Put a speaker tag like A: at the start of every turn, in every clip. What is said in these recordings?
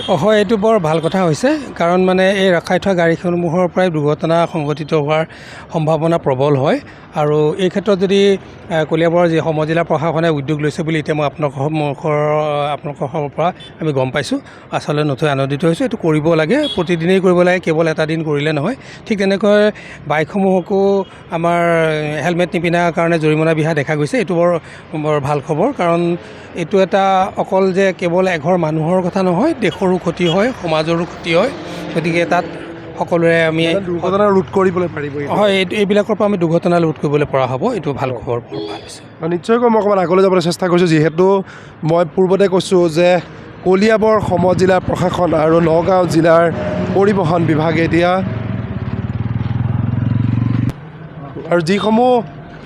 A: হয়, এইটো বৰ ভাল কথা হৈছে, কাৰণ মানে এই ৰখাই থোৱা গাড়ীসমূহৰ পৰাই দুৰ্ঘটনা সংঘটিত হোৱাৰ সম্ভাৱনা প্ৰবল হয়। আৰু এই ক্ষেত্ৰত যদি কলিয়াবৰৰ যি সমজিলা প্ৰশাসনে উদ্যোগ লৈছে বুলি এতিয়া মই আপোনালোকৰ পৰা আমি গম পাইছোঁ, আচলতে নথৈ আনন্দিত হৈছোঁ। এইটো কৰিব লাগে, প্ৰতিদিনেই কৰিব লাগে, কেৱল এটা দিন কৰিলে নহয়। ঠিক তেনেকৈ বাইকসমূহকো আমাৰ হেলমেট নিপিন্ধাৰ কাৰণে জৰিমনা বিহা দেখা গৈছে। এইটো বৰ ভাল খবৰ, কাৰণ এইটো এটা অকল যে কেৱল এঘৰ মানুহৰ কথা নহয়, দেশৰো ক্ষতি হয়, সমাজৰো ক্ষতি হয়। গতিকে তাত সকলোৰে আমি
B: দুৰ্ঘটনা ৰোধ কৰিবলৈ পাৰিব।
A: হয়, এইবিলাকৰ পৰা আমি দুৰ্ঘটনা ৰোধ কৰিবলৈ পৰা হ'ব। এইটো ভাল খবৰ, বৰ ভাল হৈছে।
B: নিশ্চয়কৈ মই অকণমান আগলৈ যাবলৈ চেষ্টা কৰিছোঁ, যিহেতু মই পূৰ্বতে কৈছোঁ যে কলিয়াবৰ সমজিলা প্ৰশাসন আৰু নগাঁও জিলাৰ পৰিবহণ বিভাগে এতিয়া আৰু যিসমূহ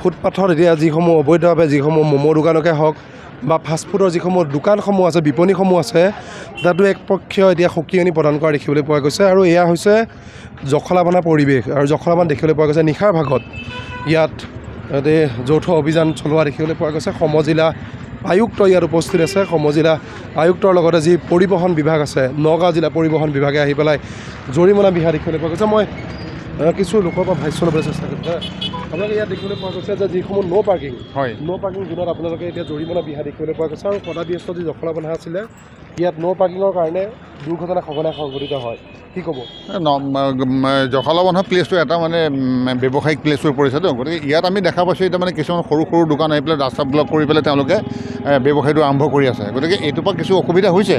B: ফুটপাথত এতিয়া যিসমূহ অবৈধভাৱে যিসমূহ ম'ম' দোকানকে হওক বা ফাষ্টফুডৰ যিসমূহ দোকানসমূহ আছে, বিপণীসমূহ আছে, তাতো একপক্ষীয় এতিয়া সকিয়নি প্ৰদান কৰা দেখিবলৈ পোৱা গৈছে। আৰু এয়া হৈছে জখলাবন্ধা পৰিৱেশ, আৰু জখলাবন্ধা দেখিবলৈ পোৱা গৈছে নিশাৰ ভাগত ইয়াত যৌথ অভিযান চলোৱা দেখিবলৈ পোৱা গৈছে। সমজিলা আয়ুক্ত ইয়াত উপস্থিত আছে। সমজিলা আয়ুক্তৰ লগতে যি পৰিবহণ বিভাগ আছে, নগাঁও জিলা পৰিবহণ বিভাগে আহি পেলাই জৰিমনা বিহা দেখিবলৈ পোৱা গৈছে। মই কিছু লোকৰ পৰা ভাষ্য ল'বলৈ চেষ্টা কৰিছোঁ। আপোনালোকে ইয়াত দেখিবলৈ পোৱা গৈছে যে যিসমূহ ন' পাৰ্কিং জোনত আপোনালোকে এতিয়া জৰিমনা বিহা দেখিবলৈ পোৱা গৈছে। আৰু সদাব্যস্ত যি জখলাবন্ধা আছিলে, ইয়াত ন' পাৰ্কিঙৰ কাৰণে দুৰ্ঘটনা সঘনাই সংঘটিত হয়। কি ক'ব?
C: জখলাবন্ধা প্লেচটো এটা মানে ব্যৱসায়িক প্লেচ হৈ পৰিছে। গতিকে ইয়াত আমি দেখা পাইছোঁ এতিয়া মানে কিছুমান সৰু সৰু দোকান আহি পেলাই ৰাস্তা ব্লক কৰি পেলাই তেওঁলোকে ব্যৱসায়টো আৰম্ভ কৰি আছে। গতিকে এইটোৰ পৰা কিছু অসুবিধা হৈছে।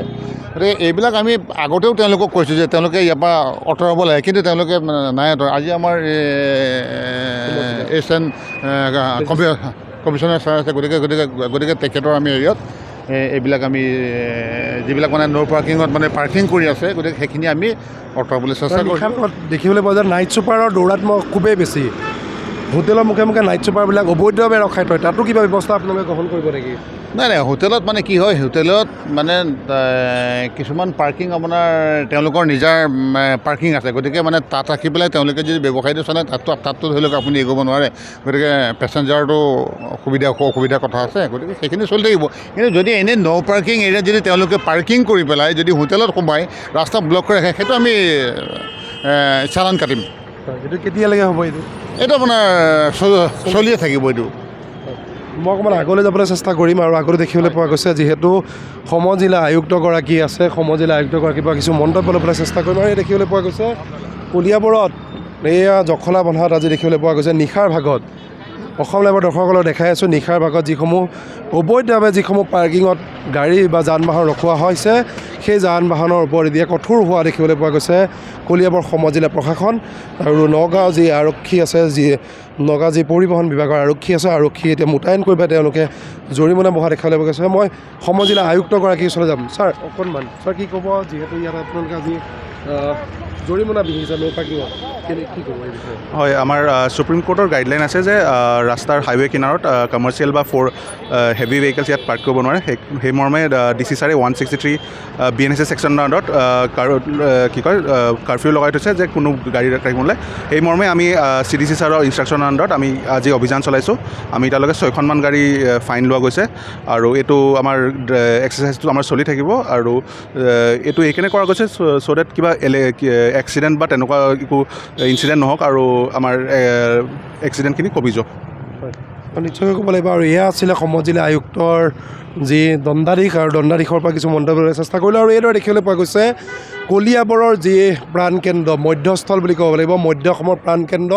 C: গতিকে এইবিলাক আমি আগতেও তেওঁলোকক কৈছোঁ যে তেওঁলোকে ইয়াৰ পৰা আঁতৰাব লাগে, কিন্তু তেওঁলোকে নাই আঁতৰা। আজি আমাৰ এছিয়ান কমিশ্যনাৰ ছাৰ আছে, গতিকে তেখেতৰ আমি হেৰিয়ত এইবিলাক আমি যিবিলাক মানে ন' পাৰ্কিঙত মানে পাৰ্কিং কৰি আছে, গতিকে সেইখিনি আমি আঁতৰাবলৈ চেষ্টা কৰিছোঁ।
B: দেখিবলৈ পোৱা যায় নাইট ছুপাৰৰ দৌৰাত্মক খুবেই বেছি। হোটেলৰ মুখে মুখে নাইট ছুপাৰবিলাক অবৈধভাৱে ৰখাই থয়, তাতো কিবা ব্যৱস্থা আপোনালোকে গ্ৰহণ কৰিব নেকি?
C: নাই, হোটেলত মানে কি হয়, হোটেলত মানে কিছুমান পাৰ্কিং আপোনাৰ তেওঁলোকৰ নিজৰ পাৰ্কিং আছে। গতিকে মানে তাত ৰাখি পেলাই তেওঁলোকে যদি ব্যৱসায়টো চলে, তাততো ধৰি লওক আপুনি এগোব নোৱাৰে। গতিকে পেচেঞ্জাৰটো অসুবিধাৰ কথা আছে। গতিকে সেইখিনি চলি থাকিব। কিন্তু যদি এনেই ন' পাৰ্কিং এৰিয়াত যদি তেওঁলোকে পাৰ্কিং কৰি পেলাই যদি হোটেলত সোমাই ৰাস্তা ব্লক কৰি ৰাখে, সেইটো আমি চালান কাটিম।
B: এইটো কেতিয়ালৈকে হ'ব?
C: এইটো আপোনাৰ চলিয়ে থাকিব এইটো।
B: মই অকণমান আগলৈ যাবলৈ চেষ্টা কৰিম। আৰু আগলৈ দেখিবলৈ পোৱা গৈছে, যিহেতু সমজিলা আয়ুক্তগৰাকী আছে, সমজিলা আয়ুক্তগৰাকীৰ পৰা কিছু মন্তব্য ল'বলৈ চেষ্টা কৰিম। আৰু এই দেখিবলৈ পোৱা গৈছে কলিয়াবৰত এয়া জখলাবন্ধাত আজি দেখিবলৈ পোৱা গৈছে নিশাৰ ভাগত। অসম লাইভৰ দৰ্শকসকলক দেখাই আছোঁ, নিশাৰ ভাগত যিসমূহ অবৈধভাৱে যিসমূহ পাৰ্কিঙত গাড়ী বা যান বাহন ৰখোৱা হৈছে, সেই যান বাহনৰ ওপৰত এতিয়া কঠোৰ হোৱা দেখিবলৈ পোৱা গৈছে কলিয়াবৰ সমজিলা প্ৰশাসন আৰু নগাঁও যি আৰক্ষী আছে, নগাঁও যি পৰিবহণ বিভাগৰ আৰক্ষী আছে, আৰক্ষী এতিয়া মোতায়েন কৰি পেলাই তেওঁলোকে জৰিমনা বহা দেখিবলৈ পোৱা গৈছে। মই সমজিলা আয়ুক্তগৰাকীৰ ওচৰলৈ যাম। ছাৰ, অকণমান ছাৰ কি ক'ব, যিহেতু ইয়াত আপোনালোকে আজি জৰিমনা বিহিছে ন' পাৰ্কিঙত, কি ক'ব এই বিষয়ে?
D: হয়, আমাৰ সুপ্ৰিম কোৰ্টৰ গাইডলাইন আছে যে ৰাস্তাৰ হাইৱে কিনাৰত কমাৰ্চিয়েল বা হেভি ভেহিকেলছ ইয়াত পাৰ্ক কৰিব নোৱাৰে। সেই মৰ্মে DC ছাৰে 163 BNSS ছেকশ্যনৰ আণ্ডাৰত কাৰফিউ লগাই থৈছে যে কোনো গাড়ী ৰাখিবলৈ। সেই মৰ্মে আমি CDC ছাৰৰ ইনষ্ট্ৰাকশ্যনৰ আণ্ডাৰত আমি আজি অভিযান চলাইছোঁ। আমি এতিয়ালৈকে 6খনমান গাড়ী ফাইন লোৱা গৈছে। আৰু এইটো আমাৰ এক্সাৰচাইজটো আমাৰ চলি থাকিব। আৰু এইটো এইকাৰণে কৰা গৈছে চ' ডেট কিবা এক্সিডেণ্ট বা তেনেকুৱা একো ইনচিডেণ্ট নহওক আৰু আমাৰ এক্সিডেণ্টখিনি কমি যাওক।
B: নিশ্চয়কৈ ক'ব লাগিব। আৰু এয়া আছিলে সমজিলা আয়ুক্তৰ যি দণ্ডাধীশ, আৰু দণ্ডাধীশৰ পৰা কিছু মন্তব্য ল'বলৈ চেষ্টা কৰিলোঁ। আৰু এইদৰে দেখিবলৈ পোৱা গৈছে কলিয়াবৰৰ যি প্ৰাণকেন্দ্ৰ, মধ্যস্থল বুলি ক'ব লাগিব, মধ্য অসমৰ প্ৰাণকেন্দ্ৰ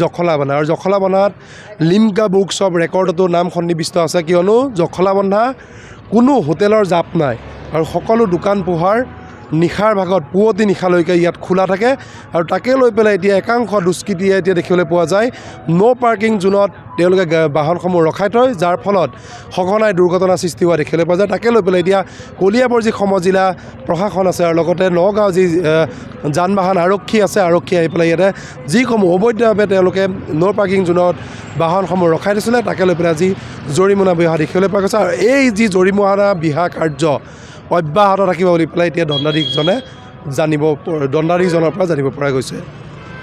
B: জখলাবন্ধা। আৰু জখলাবন্ধাত লিমকা বুকছ অৱ ৰেকৰ্ডতো নাম সন্নিৱিষ্ট আছে, কিয়নো জখলাবন্ধা কোনো হোটেলৰ জাপ নাই, আৰু সকলো দোকান পোহাৰ নিশাৰ ভাগত পুৱতি নিশালৈকে ইয়াত খোলা থাকে। আৰু তাকে লৈ পেলাই এতিয়া একাংশ দুষ্কৃতিয়ে এতিয়া দেখিবলৈ পোৱা যায় ন' পাৰ্কিং জোনত তেওঁলোকে বাহনসমূহ ৰখাই থয়, যাৰ ফলত সঘনাই দুৰ্ঘটনাৰ সৃষ্টি হোৱা দেখিবলৈ পোৱা যায়। তাকে লৈ পেলাই এতিয়া কলিয়াবৰ যি সমজিলা প্ৰশাসন আছে, আৰু লগতে নগাঁও যি যান বাহন আৰক্ষী আছে, আৰক্ষী আহি পেলাই ইয়াতে যিসমূহ অবৈধভাৱে তেওঁলোকে ন' পাৰ্কিং জোনত বাহনসমূহ ৰখাই দিছিলে, তাকে লৈ পেলাই আজি জৰিমনা বিহা দেখিবলৈ পোৱা গৈছে। আৰু এই যি জৰিমনা বিহা কাৰ্য অব্যাহত থাকিব বুলি পেলাই এতিয়া দণ্ডাধীশজনৰ পৰা জানিব পৰা গৈছে।